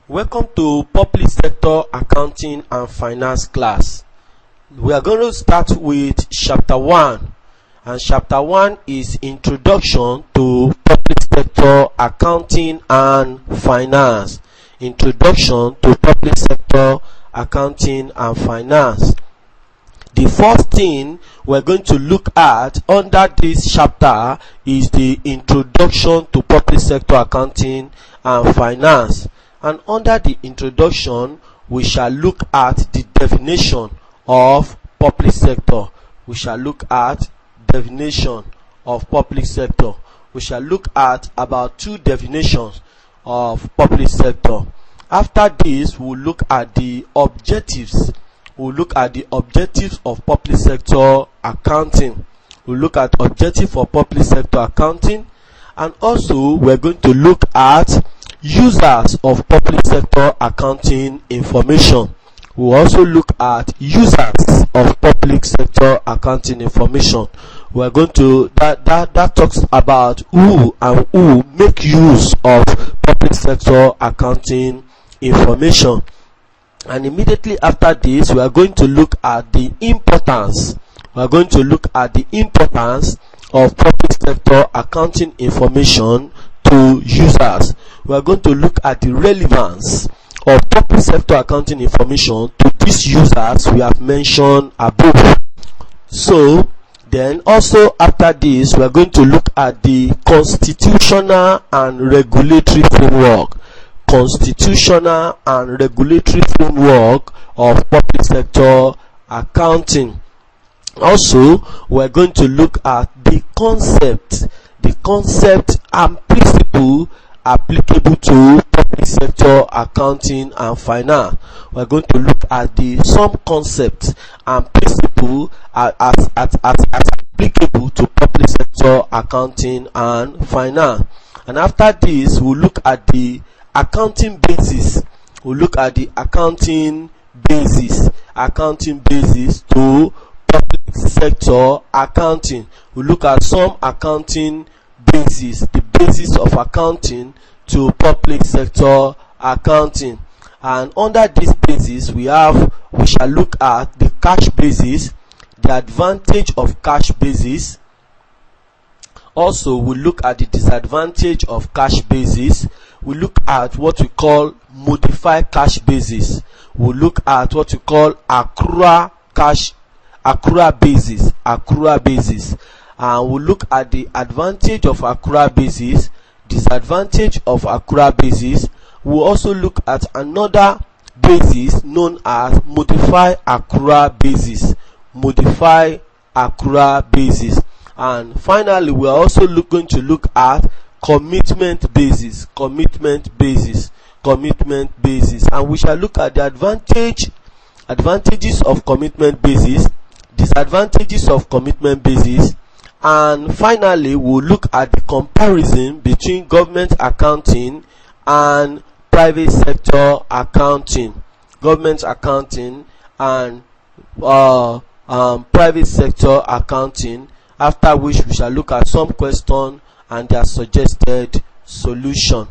Welcome to Public Sector Accounting and Finance class. We are going to start with Chapter 1, and Chapter 1 is Introduction to Public Sector Accounting and Finance. Introduction to Public Sector Accounting and Finance. The first thing we're going to look at under this chapter is the Introduction to Public Sector Accounting and Finance. And under the introduction, we shall look at the definition of public sector. We shall look at definition of public sector. We shall look at about two definitions of public sector. After this, we'll look at the objectives. We'll look at the objectives of public sector accounting. We'll look at objective for public sector accounting, and also we're going to look at users of public sector accounting information. We'll also look at users of public sector accounting information. We're going to that talks about who and who make use of public sector accounting information. And immediately after this, we are going to look at the importance. We are going to look at the importance of public sector accounting information to users. We are going to look at the relevance of public sector accounting information to these users we have mentioned above. So then also after this, we are going to look at the constitutional and regulatory framework. Constitutional and regulatory framework of public sector accounting. Also, we are going to look at the concept and principle applicable to public sector accounting and finance. We are going to look at some concepts and principle as applicable to public sector accounting and finance. And after this, we'll look at the accounting basis. We'll look at the accounting basis to public sector accounting. We'll look at some accounting basis, the basis of accounting to public sector accounting. And under this basis, we shall look at the cash basis, the advantage of cash basis. Also, we'll look at the disadvantage of cash basis. We'll look at what we call modified cash basis. We'll look at what we call accrual basis. And we'll look at the advantage of accrual basis, disadvantage of accrual basis. We'll also look at another basis known as modified accrual basis. And finally, we are also going to look at commitment basis. And we shall look at the advantages of commitment basis, disadvantages of commitment basis. And finally, we'll look at the comparison between government accounting and private sector accounting. Government accounting and private sector accounting. After which, we shall look at some questions and their suggested solution.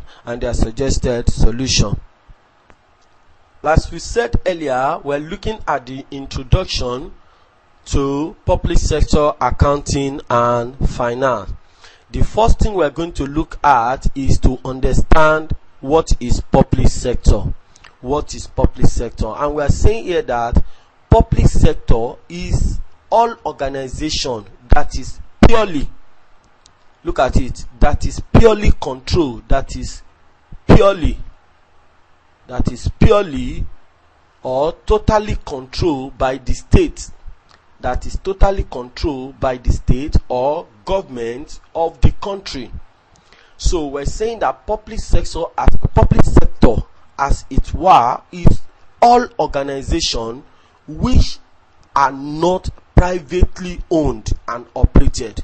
As we said earlier, we're looking at the introduction to public sector accounting and finance. The first thing we're going to look at is to understand what is public sector. And we are saying here that public sector is all organization that is purely, look at it, that is purely controlled, that is purely or totally controlled by the state. That is totally controlled by the state or government of the country. So we're saying that public sector as it were is all organizations which are not privately owned and operated.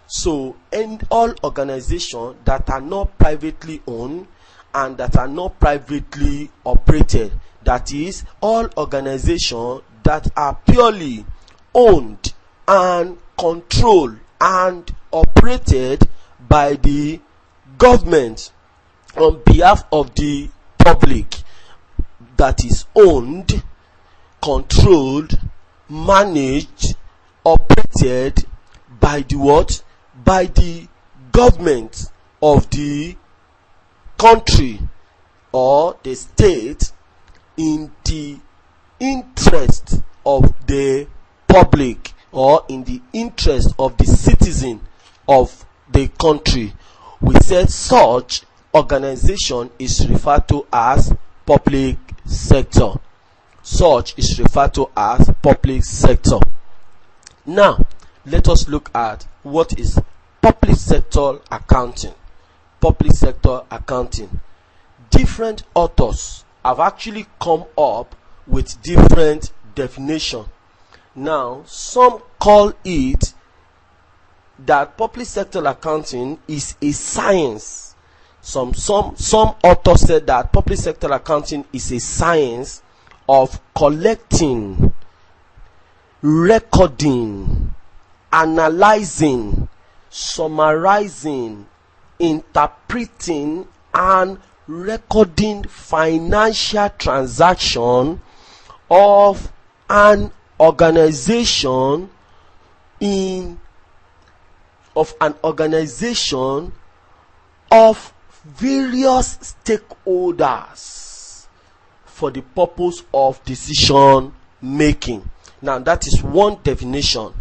So and all organizations that are not privately owned and that are not privately operated, that is all organizations that are purely owned and controlled and operated by the government on behalf of the public. that is owned, controlled, managed, operated by the what? By the government of the country or the state in the interest of the public or in the interest of the citizen of the country. We said such organization is referred to as public sector. Such is referred to as public sector. Now, let us look at what is public sector accounting. Public sector accounting. Different authors have actually come up with different definition. Now, some call it that public sector accounting is a science. Some authors said that public sector accounting is a science of collecting, recording, analyzing, summarizing, interpreting, and recording financial transaction of an organization of various stakeholders for the purpose of decision making. Now, that is one definition,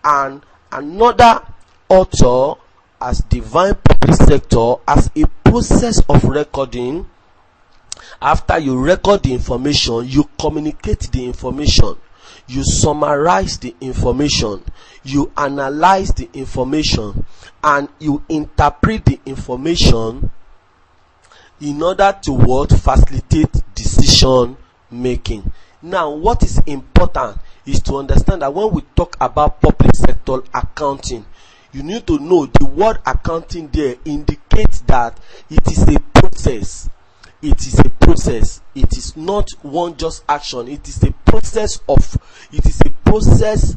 and another author has defined public sector as a process of recording. After you record the information, you communicate the information, you summarize the information, you analyze the information, and you interpret the information in order to facilitate decision making. Now, what is important is to understand that when we talk about public sector accounting, you need to know the word accounting there indicates that it is a process. It is a process. It is not one just action. It is a process of. It is a process.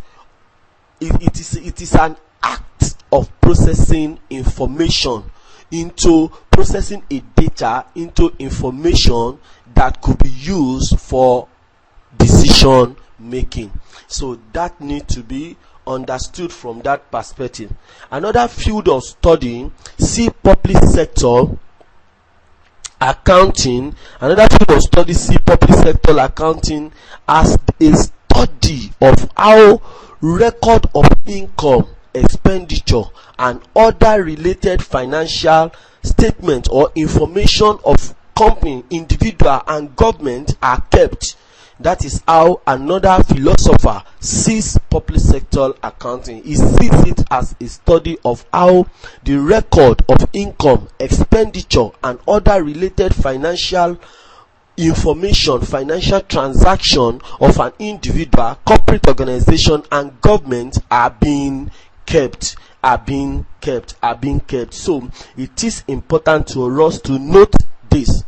It is an act of processing information into processing a data into information that could be used for decision making. So that needs to be understood from that perspective. Another field of study, see public sector accounting. Another field of study, see public sector accounting as a study of how record of income, expenditure, and other related financial statements or information of company, individual, and government are kept. That is how another philosopher sees public sector accounting. He sees it as a study of how the record of income, expenditure, and other related financial information, financial transaction of an individual, corporate organization, and government are being kept. So it is important to us to note this.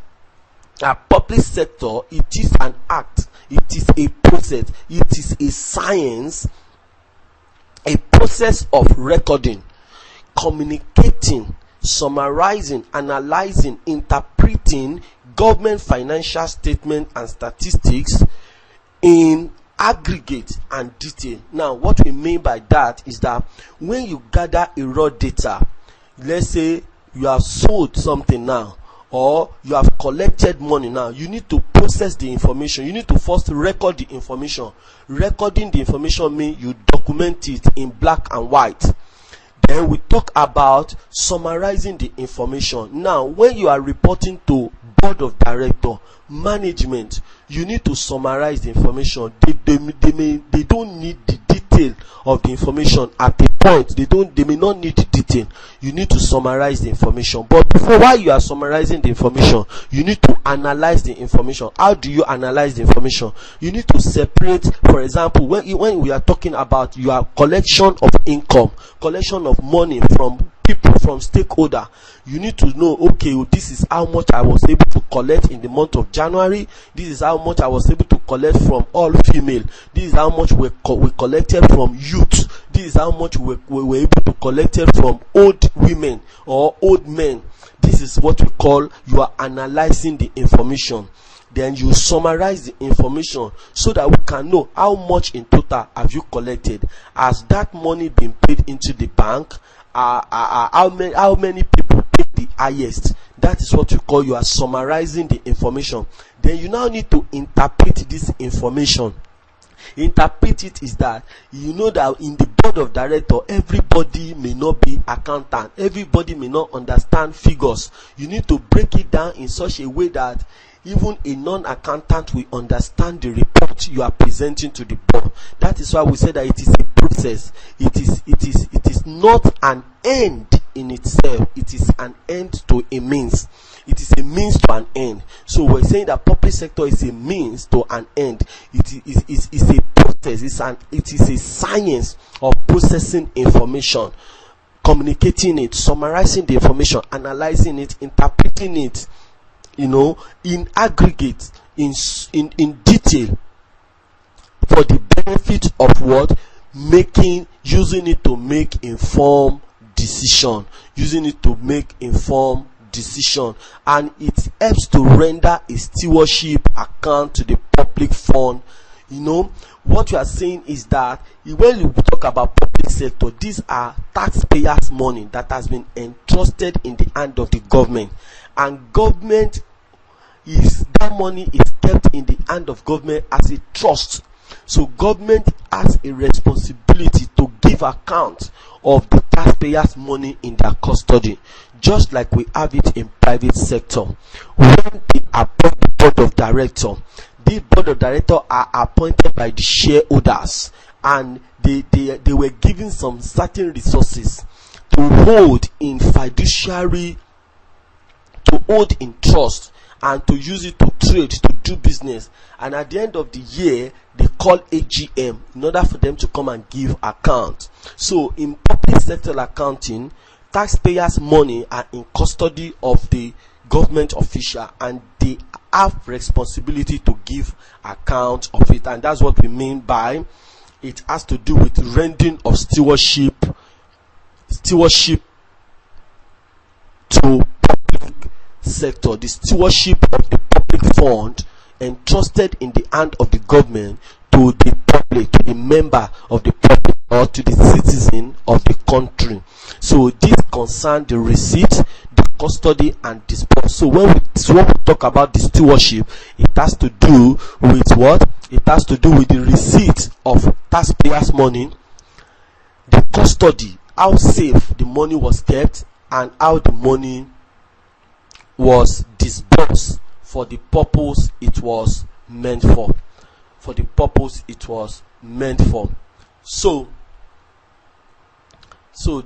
A public sector, it is an act, it is a process, it is a science, a process of recording, communicating, summarizing, analyzing, interpreting government financial statement and statistics in aggregate and detail. Now, what we mean by that is that when you gather a raw data, let's say you have sold something now, or you have collected money now, you need to process the information. You need to first record the information. Recording the information means you document it in black and white. Then we talk about summarizing the information. Now, when you are reporting to board of director, management, you need to summarize the information. They don't need the detail of the information at a point. They may not need the detail. You need to summarize the information. But while you are summarizing the information, you need to analyze the information. How do you analyze the information? You need to separate. For example, when we are talking about your collection of income, collection of money from people, from stakeholder, you need to know, okay, this is how much I was able to collect in the month of January. This is how much I was able to collect from all female. This is how much we collected from youth. This is how much we were able to collect from old women or old men. This is what we call, you are analyzing the information. Then you summarize the information so that we can know how much in total have you collected. Has that money been paid into the bank? How many people paid the highest? That is what we call, you are summarizing the information. Then you now need to interpret this information. Interpret it is that you know that in the board of director, everybody may not be accountant, everybody may not understand figures. You need to break it down in such a way that even a non-accountant will understand the report you are presenting to the board. That is why we say that it is a process. It is not an end in itself. It is an end to a means. It is a means to an end. So we're saying that public sector is a means to an end. It is a process. It is a science of processing information, communicating it, summarizing the information, analyzing it, interpreting it, in aggregate, in detail, for the benefit of what? Using it to make informed decision. And it helps to render a stewardship account to the public fund. What we are saying is that when we talk about public sector, these are taxpayers' money that has been entrusted in the hand of the government, and that money is kept in the hand of government as a trust. So government has a responsibility to give account of the taxpayers' money in their custody, just like we have it in private sector. When they appoint the board of director, the board of director are appointed by the shareholders, and they were given some certain resources to hold in fiduciary, to hold in trust, and to use it to trade, to do business. And at the end of the year, they call AGM in order for them to come and give account. So in public sector accounting, taxpayers' money are in custody of the government official, and they have responsibility to give account of it. And that's what we mean by it has to do with rendering of stewardship to public sector. The stewardship of the public fund entrusted in the hand of the government to the public, to the member of the public, or to the citizen of the country. So this concerns the receipt, the custody, and disburse. So when we talk about the stewardship, it has to do with what? It has to do with the receipt of taxpayers' money, the custody, how safe the money was kept, and how the money was disbursed for the purpose it was meant for. So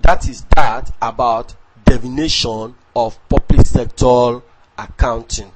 that is that about definition of public sector accounting.